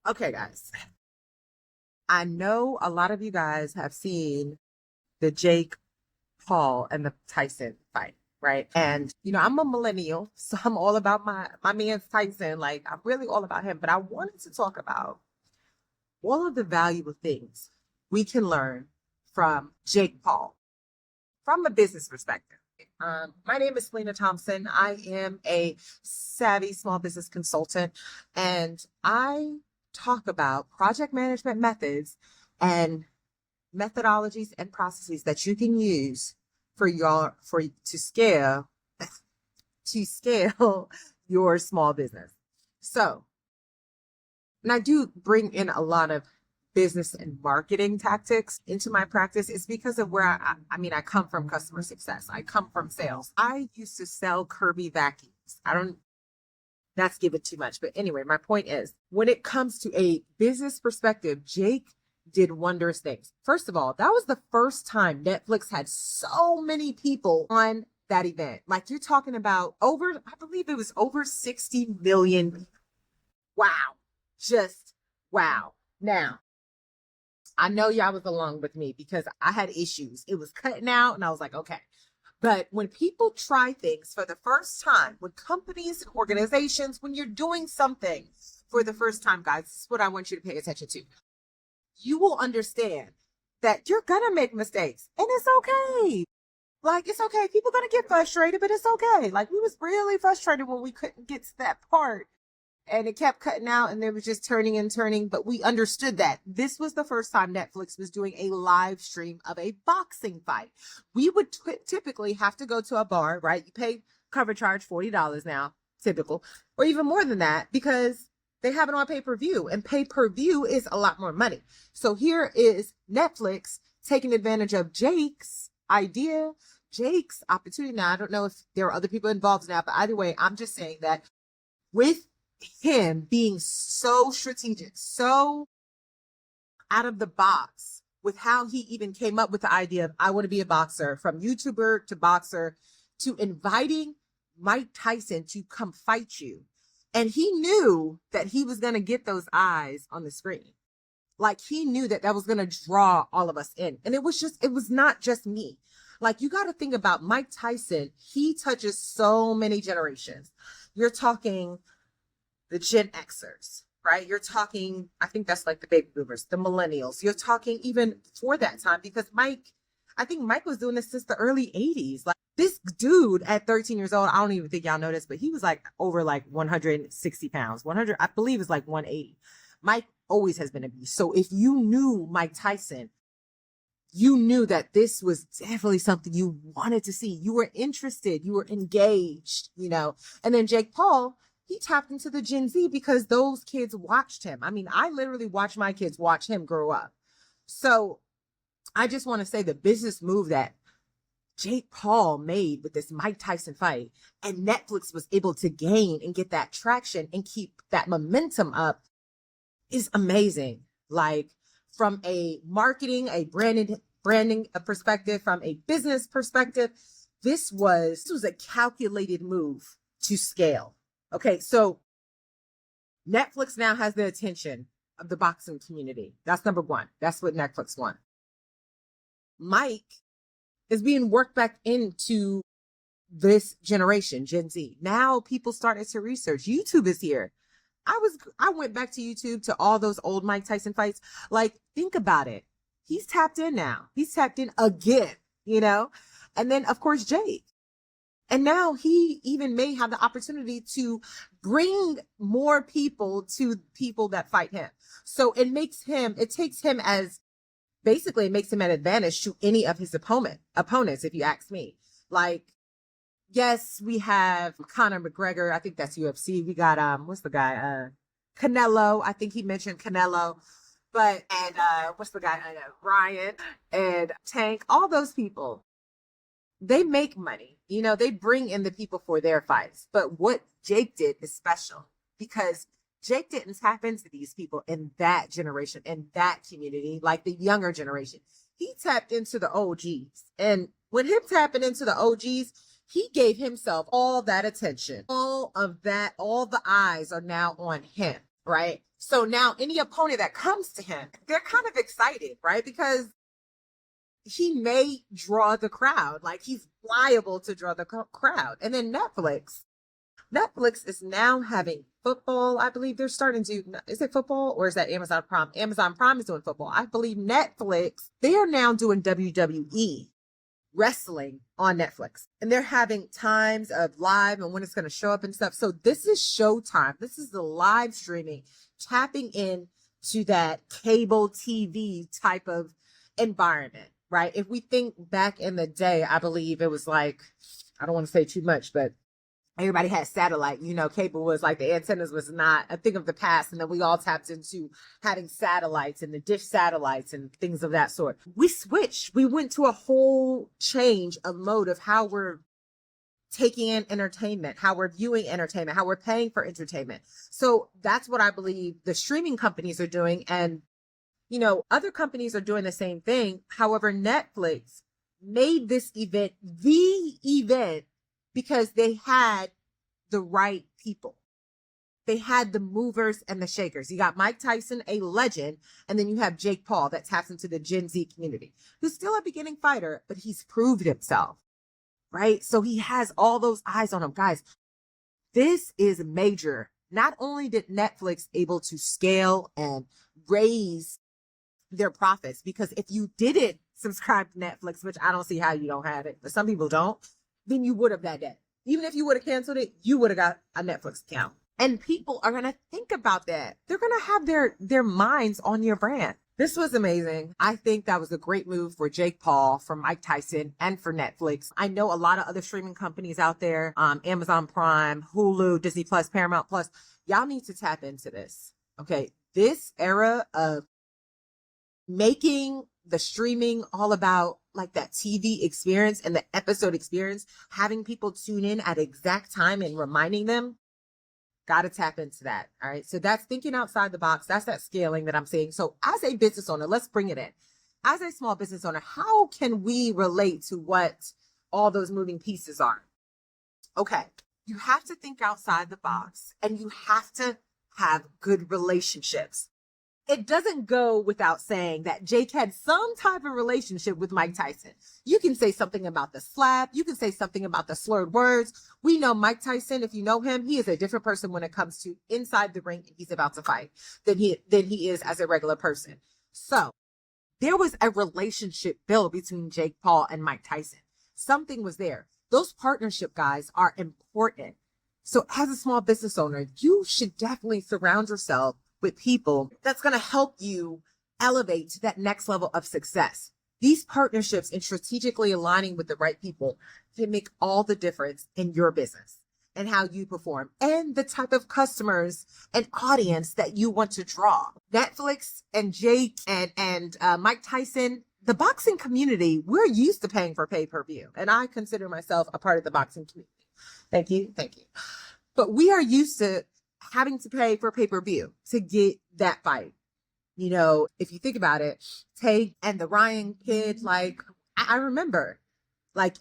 Okay, guys. I know a lot of you guys have seen the Jake Paul and the Tyson fight, right? And I'm a millennial, so I'm all about my man's Tyson. Like I'm really all about him. But I wanted to talk about all of the valuable things we can learn from Jake Paul from a business perspective. My name is Selena Thompson. I am a savvy small business consultant, and I talk about project management methods and methodologies and processes that you can use for to scale your small business. So, and I do bring in a lot of business and marketing tactics into my practice. It's because of where I come from customer success. I come from sales. I used to sell Kirby vacuums. I don't, That's give it too much. But anyway, my point is when it comes to a business perspective, Jake did wondrous things. First of all, that was the first time Netflix had so many people on that event. Like you're talking about I believe it was over 60 million. Wow. Just wow. Now, I know y'all was along with me because I had issues. It was cutting out and I was like, okay. But when people try things for the first time, when companies and organizations, when you're doing something for the first time, guys, this is what I want you to pay attention to. You will understand that you're going to make mistakes and it's okay. Like, it's okay. People going to get frustrated, but it's okay. Like, we was really frustrated when we couldn't get to that part and it kept cutting out and it was just turning and turning. But we understood that this was the first time Netflix was doing a live stream of a boxing fight. We would typically have to go to a bar, right? You pay cover charge $40 now, typical, or even more than that because they have it on pay-per-view and pay-per-view is a lot more money. So here is Netflix taking advantage of Jake's idea, Jake's opportunity. Now, I don't know if there are other people involved in that, but either way, I'm just saying that with him being so strategic, so out of the box with how he even came up with the idea of I want to be a boxer, from YouTuber to boxer to inviting Mike Tyson to come fight you. And he knew that he was going to get those eyes on the screen. Like he knew that that was going to draw all of us in. And it was not just me. Like you got to think about Mike Tyson. He touches so many generations. You're talking the Gen Xers, right? You're talking, I think that's like the baby boomers, the millennials. You're talking even for that time because I think Mike was doing this since the early 80s. Like this dude at 13 years old, I don't even think y'all know this, but he was like over like 160 pounds. 100, I believe is like 180. Mike always has been a beast. So if you knew Mike Tyson, you knew that this was definitely something you wanted to see. You were interested, you were engaged, And then Jake Paul, he tapped into the Gen Z because those kids watched him. I mean, I literally watched my kids watch him grow up. So I just want to say the business move that Jake Paul made with this Mike Tyson fight and Netflix was able to gain and get that traction and keep that momentum up is amazing. Like from a marketing, a branding perspective, from a business perspective, this was a calculated move to scale. Okay, so Netflix now has the attention of the boxing community. That's number one. That's what Netflix wants. Mike is being worked back into this generation, Gen Z. Now people started to research. YouTube is here. I went back to YouTube to all those old Mike Tyson fights. Like, think about it. He's tapped in now. He's tapped in again, And then of course Jake. And now he even may have the opportunity to bring more people to people that fight him. So it takes him as basically it makes him an advantage to any of his opponents, if you ask me. Like, yes, we have Conor McGregor. I think that's UFC. We got, what's the guy? Canelo. I think he mentioned Canelo. And what's the guy? Ryan and Tank, all those people. They make money, they bring in the people for their fights. But what Jake did is special because Jake didn't tap into these people in that generation, in that community, like the younger generation. He tapped into the OGs. And with him tapping into the OGs, he gave himself all that attention, all of that, all the eyes are now on him, right? So now any opponent that comes to him, they're kind of excited, right? Because he may draw the crowd, like he's liable to draw the crowd. And then Netflix is now having football. I believe they're starting to, is it football or is that Amazon Prime? Amazon Prime is doing football. I believe Netflix, they are now doing WWE wrestling on Netflix. And they're having times of live and when it's going to show up and stuff. So this is Showtime. This is the live streaming, tapping in to that cable TV type of environment, right? If we think back in the day, I believe it was like, I don't want to say too much, but everybody had satellite, cable was like the antennas was not a thing of the past. And then we all tapped into having satellites and the dish satellites and things of that sort. We switched. We went to a whole change of mode of how we're taking in entertainment, how we're viewing entertainment, how we're paying for entertainment. So that's what I believe the streaming companies are doing. And, other companies are doing the same thing. However, Netflix made this event the event because they had the right people. They had the movers and the shakers. You got Mike Tyson, a legend, and then you have Jake Paul that taps into the Gen Z community, who's still a beginning fighter, but he's proved himself, right? So he has all those eyes on him. Guys, this is major. Not only did Netflix able to scale and raise their profits, because if you didn't subscribe to Netflix, which I don't see how you don't have it, but some people don't, then you would have that day. Even if you would have canceled it, you would have got a Netflix account. And people are going to think about that. They're going to have their minds on your brand. This was amazing. I think that was a great move for Jake Paul, for Mike Tyson, and for Netflix. I know a lot of other streaming companies out there, Amazon Prime, Hulu, Disney Plus, Paramount Plus. Y'all need to tap into this. Okay. This era of making the streaming all about like that TV experience and the episode experience, having people tune in at exact time and reminding them, got to tap into that. All right. So that's thinking outside the box. That's that scaling that I'm saying. So as a business owner, let's bring it in. As a small business owner, how can we relate to what all those moving pieces are? Okay. You have to think outside the box and you have to have good relationships. It doesn't go without saying that Jake had some type of relationship with Mike Tyson. You can say something about the slap. You can say something about the slurred words. We know Mike Tyson, if you know him, he is a different person when it comes to inside the ring and he's about to fight than he is as a regular person. So there was a relationship built between Jake Paul and Mike Tyson. Something was there. Those partnership guys are important. So as a small business owner, you should definitely surround yourself with people that's going to help you elevate to that next level of success. These partnerships and strategically aligning with the right people can make all the difference in your business and how you perform and the type of customers and audience that you want to draw. Netflix and Jake and Mike Tyson, the boxing community, we're used to paying for pay-per-view. And I consider myself a part of the boxing community. Thank you. Thank you. But we are used to having to pay for pay-per-view to get that fight. If you think about it, Tay and the Ryan kid, like, I remember, like,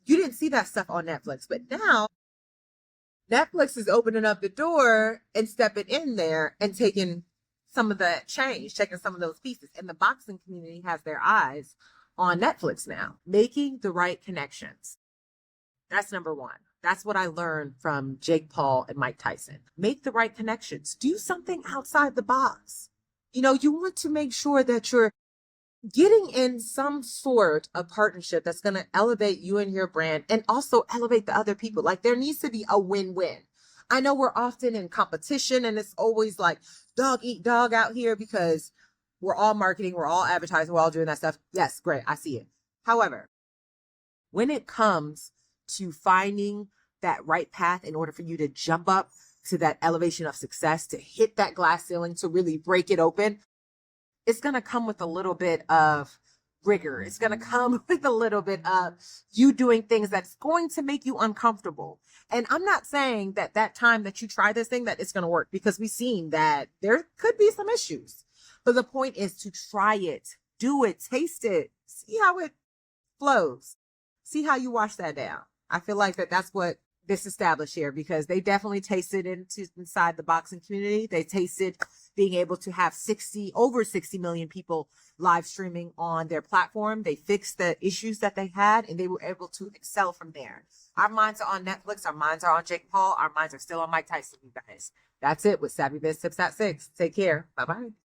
you didn't see that stuff on Netflix, but now Netflix is opening up the door and stepping in there and taking some of the change, taking some of those pieces. And the boxing community has their eyes on Netflix now, making the right connections. That's number one. That's what I learned from Jake Paul and Mike Tyson. Make the right connections. Do something outside the box. You want to make sure that you're getting in some sort of partnership that's going to elevate you and your brand and also elevate the other people. Like there needs to be a win-win. I know we're often in competition and it's always like dog eat dog out here because we're all marketing, we're all advertising, we're all doing that stuff. Yes, great. I see it. However, when it comes to finding that right path in order for you to jump up to that elevation of success, to hit that glass ceiling, to really break it open, it's going to come with a little bit of rigor. It's going to come with a little bit of you doing things that's going to make you uncomfortable. And I'm not saying that time that you try this thing, that it's going to work, because we've seen that there could be some issues. But the point is to try it, do it, taste it, see how it flows, see how you wash that down. I feel like that's what disestablished here because they definitely tasted inside the boxing community. They tasted being able to have over 60 million people live streaming on their platform. They fixed the issues that they had and they were able to excel from there. Our minds are on Netflix. Our minds are on Jake Paul. Our minds are still on Mike Tyson, you guys. That's it with Savvy Biz Tips at 6. Take care. Bye-bye.